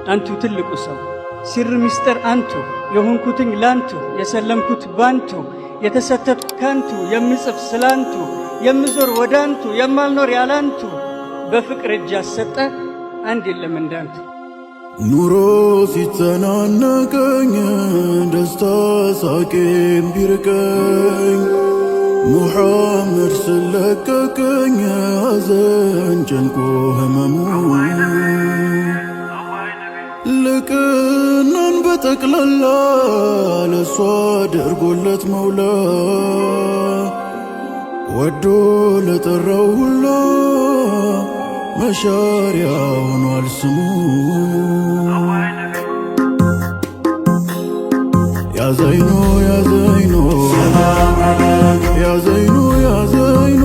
አንቱ ትልቁ ሰው ሲር ሚስጥር አንቱ የሆንኩትኝ ላንቱ የሰለምኩት ባንቱ የተሰተትኩ ካንቱ የምጽፍ ስላንቱ የምዞር ወዳንቱ የማልኖር ያላንቱ በፍቅር እጅ ያሰጠ አንድ የለም እንዳንቱ። ኑሮ ሲተናነቀኝ ደስታ ሳቄም ቢርቀኝ ሙሐመድ ስለቀቀኝ ሐዘን ጨንቆ ህመሙ ልቅናን በጠቅላላ ለሷ አድርጎለት መውላ ወዶ ለጠራው ሁላ መሻሪያ ሆኗል ስሙ። ያ ዘይኑ ያ ዘይኑ ያ ዘይኑ ያ ዘይኑ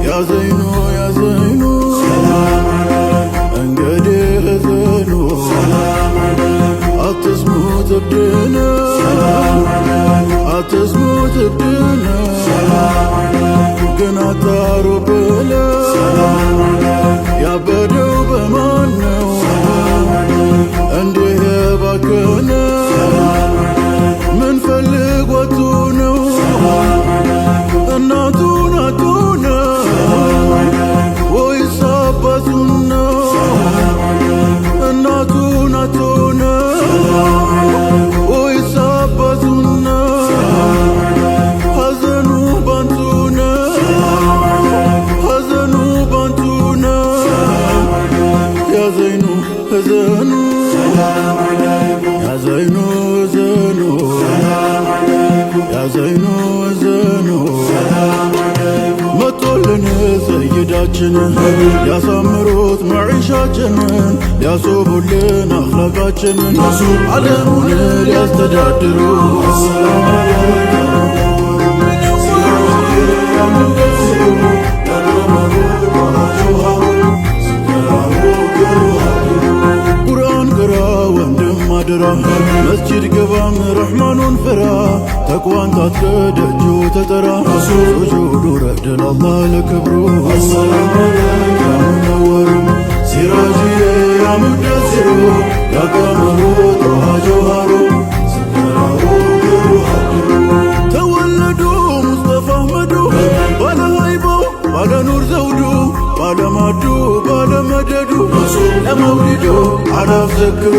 ያ ዘይኑ ያ ዘይኑ እንግዲህ እዘኑ አትስሙት እብድነ አትስሙት እብድነ ግን አታሩ ብለ ያበደው በማን ነው እንዲህ የባከነ ምን ፈልግ ወጡ ነው እናቱን አጡነ ወይስ አባቱን ነው እናቱን አጡነ ወይስ አባቱን ነው ሐዘኑ ባንቱ ነው ሐዘኑ ባንቱ ነው ያ ዘይኑ እዘኑ ያ ዘይኑ እዘኑ ያ ዘይኑ እዘኑ መጦልን ሰይዳችንን ሊያሳምሩት መዒሻችንን ሊያስቡልን አኽላቃችንን ዓለሙን ሊያስተዳድሩ ቁርአን ቅራ ወንድም አደራ መስጂድ ገባም ረሕማኑን ፍራ ተቅዋን ታጥቀ ደጁ ተጠራ ሱጁዱ ረድ ለአላህ ለክብሩ ያሙነወሩ ሲራጅዬ ያሙደሲሩ ያቀመሩ ጦሃ ጀውሃሩ ተወለዱ ሙስጠፋ አህመዱ ባለ ሃይባው ባለ ኑር ዘውዱ ባለ ማዱ ባለ መደዱ ለመውሊዱ አላፍ ዘክሩ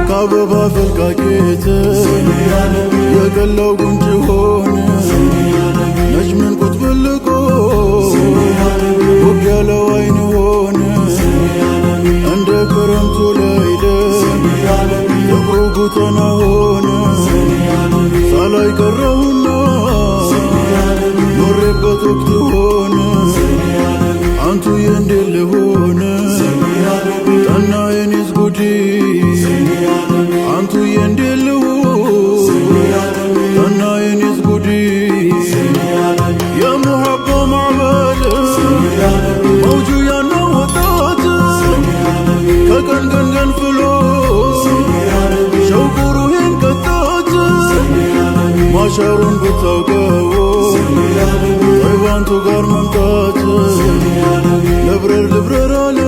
ከአበባ ፈልቃቄት የገላው ጉንጭ ሆነ ነጅምን ቁጥብልቆ ውብ ያለው አይን ሆነ እንደ ክረምቱ ለይለ ጥቁሩ ጉተና ሆነ ሳላይ ቀረሁና ኖሬበት ወቅት ሆነ አንቱ የእንዴት ልሆነ ጠና የኔስ ጉዲ አንቱ የእንዴት ልሆነ ጠና የኔስ ጉዲ የሙሐባ ማዕበል መውጁ ያናወጣት ከቀን ቀን ገንፍሎ ሸውቁ ሩሄን ቀጣት ማሻሩን ብታውቀው ጠይባንቱ ጋር መምጣት ልብረር ልብረር አለ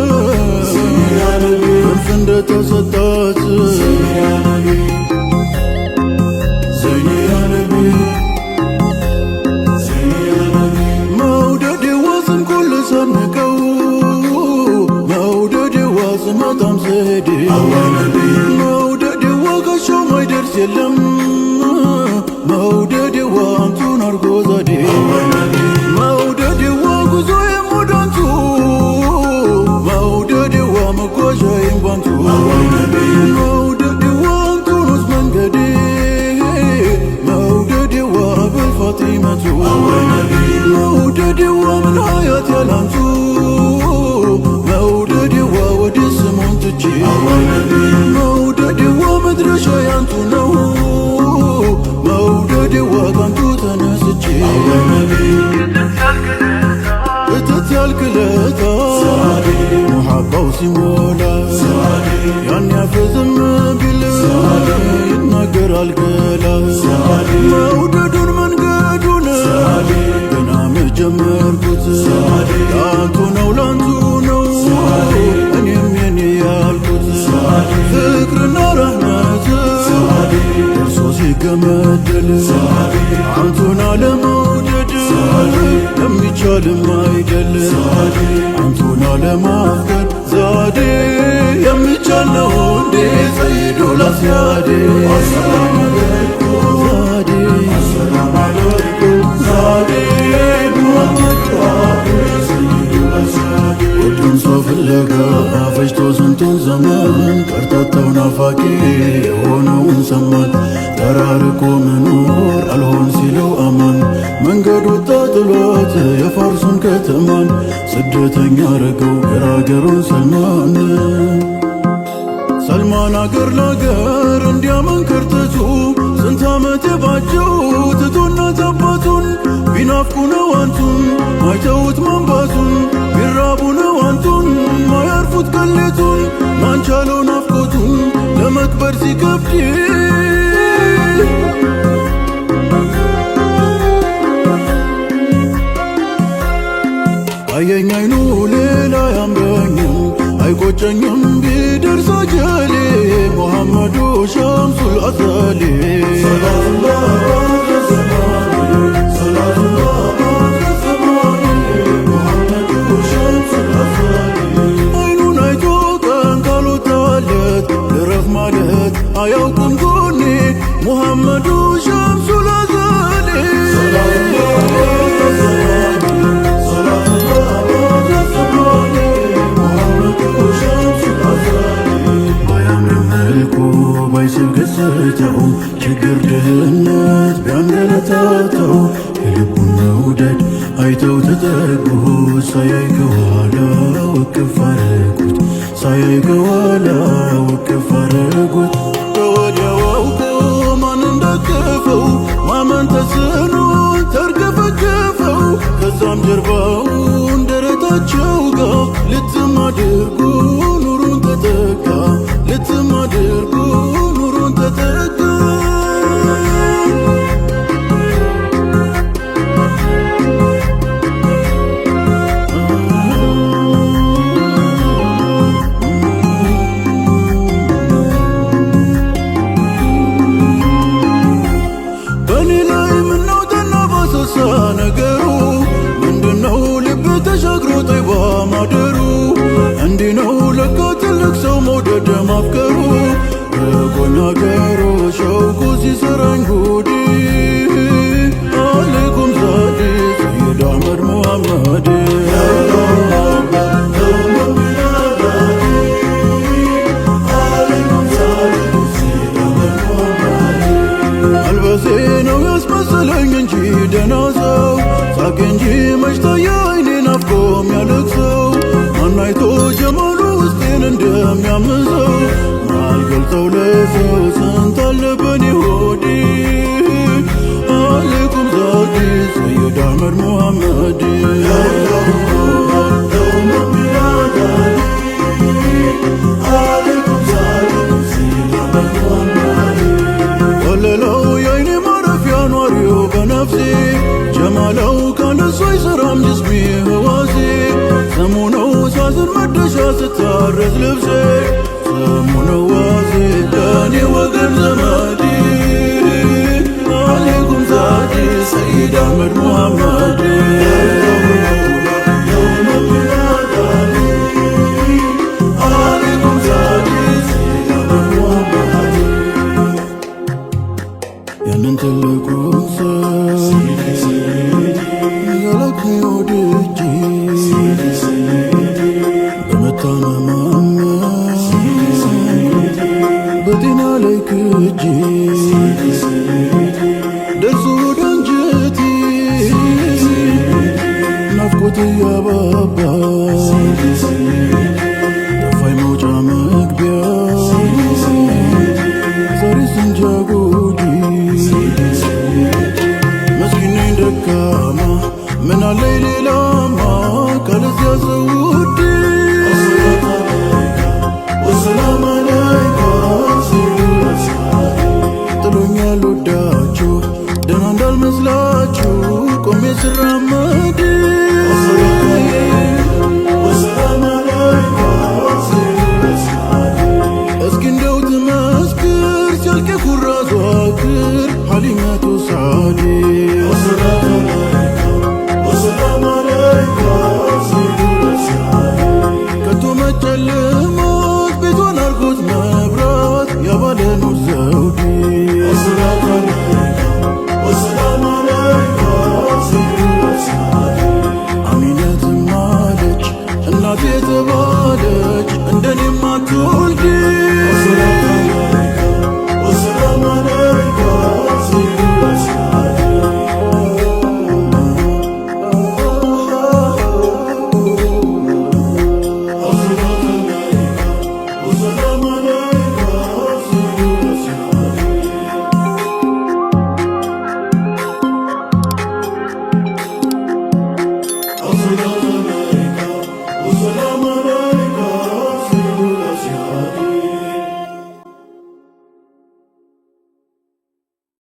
ክንፍ እንደተሰጣት ዘይኔ ያ ነቢ መውደድ ዋስን ኩል ሰንቀው መውደድ ዋስ መጣም ዘዴ መውደድ ዋጋሻው ማይደርስ የለም መውደድ ዋንቱን አርጎ ዘዴ መውደድ ጉዞ የሞዳንቱ መውደድ መጓዣዬም ባንቱ መውደድ አንቱንስ መንገዴ መውደድ በልፋጢመቱ መውደድ ምን ሀያት ያላንቱ መውደድ ወደ ስሙን ትቼ መውደድ መድረሻ ያንቱ ነው መውደድ ካንቱ ተነስቼ እትት ያልክለታ ሙሐባው ሲሞላ ያን ያፈዝም ቢል ይናገራል ይመስላል ገላህ መውደዱን መንገዱን ገና መጀመርኩት ላንቱ ነው እኔም የኔ ያልኩት ፍቅርና ረህመት እርሶ ሲገመደል አንቱን አለመውደድ የሚቻልም አይደል አንቱን አለማፍቀር ዛዴ የሚቻል ነው እንዴ ሰይዱ ላስያዴ ሁሉም ሰው ፍለጋ ፈጅቶ ስንቱን ዘመን ቀርታታው ናፋቂ የሆነውን ሰማን ተራርቆ መኖር አልሆን ሲለው አማን መንገድ ወጣ ጥሎት የፋርሱን ከተማን ስደተኛ አረገው ገራገሩን ሰልማን አገር ላገር እንዲያመንከር ትቱ ስንት ዓመት የባጀው ትቶና አባቱን ቢናፍቁ ነው አንቱን ማይተውት መንባቱን ቢራቡ ነው አንቱን ማያርፉት ቀሌቱን ማንቻለው ናፍቆቱን ለመክበር ሲከብድ አየኝ አይኑ ሌላ ያምረኝም አይቆጨኝም ቢደርስ አጀሌ ሙሐመዱ ሸምሱል አሰሌ አይኑን አይቶ ቀን ካልወጣለት ልረፍ ማለት አያውቅም ጎኔ ሙሐመዱ ሸምሱል አሰሌ ባይስብ ገጽታው ችግር ድህነት ቢያንገላታው የልቡን መውደድ አይተው ተጠጉ ሳያይ ከኋላው እቅፍ አረጉት ሳያይ ከኋላው እቅፍ አረጉት ከወዲያው አውቆ ማን እንዳቀፈው ማመን ተስኖት ተርገፈገፈው ከዛም ጀርባውን ደረታቸው ጋር ልትም አድርጎ ኑሩን ተጠጋ ልትም አድርጎ ኑሩን ተጠጋ በኔ ላይ ምነው ተናባሰሳ ነገሩ ምንድነው ልብ ተሻግሮ ጠይባ ማደሩ እንዲህ ነው ለካ ትልቅ ሰው መውደድ ማፍቀሩ ረጎና ገሮ ሸውቁ ሲሰራኝ ጉዲ አለይኩም ዛዴ ሰይድ አህመድ ሙሐመድ አልበሴ ነው ያስመሰለኝ እንጂ ደህና ሰው ሳቄ እንጂ መች ታየ አይኔ ናፍቆ የሚያለቅሰው ማናይቶ ጀማሉ ውስጤን እንደሚያምዘው ማልገልጸው ለሰው ስንት አለ በኔ ሆዴ አለይኩም ዛዴ ሰይድ አህመድ ሙሐመድ ወለለው የአይኔ ማረፊያ ኗሪው በነፍሴ ጀማለው ካለሱ አይሰራም ጅስሜ ህዋሴ ስሙ ነው ሳዝን መደሻ ስታረስ ልብሴ ስሙ ነው ዋሴ ለኔ ወገን ዘመዴ አለይኩም ዛዴ ሰይድ አህመድ ሙሐመድ ያንን ትልቁን ሰው ያላክኝ ወድጄ በመታመማም በጤና ላይ ክጄ ደርሶ ወደ አንጀቴ ናፍቆት እያባባ ጠፋኝ መውጫ መግቢያ ዛሬ ስንጃ ጉዲ መስኪን ነኝ ደካማ ምን አለኝ ሌላማ ካለዚያ ሰው ውዴ ወሰላም አለይካ ጥሎኛ ስራም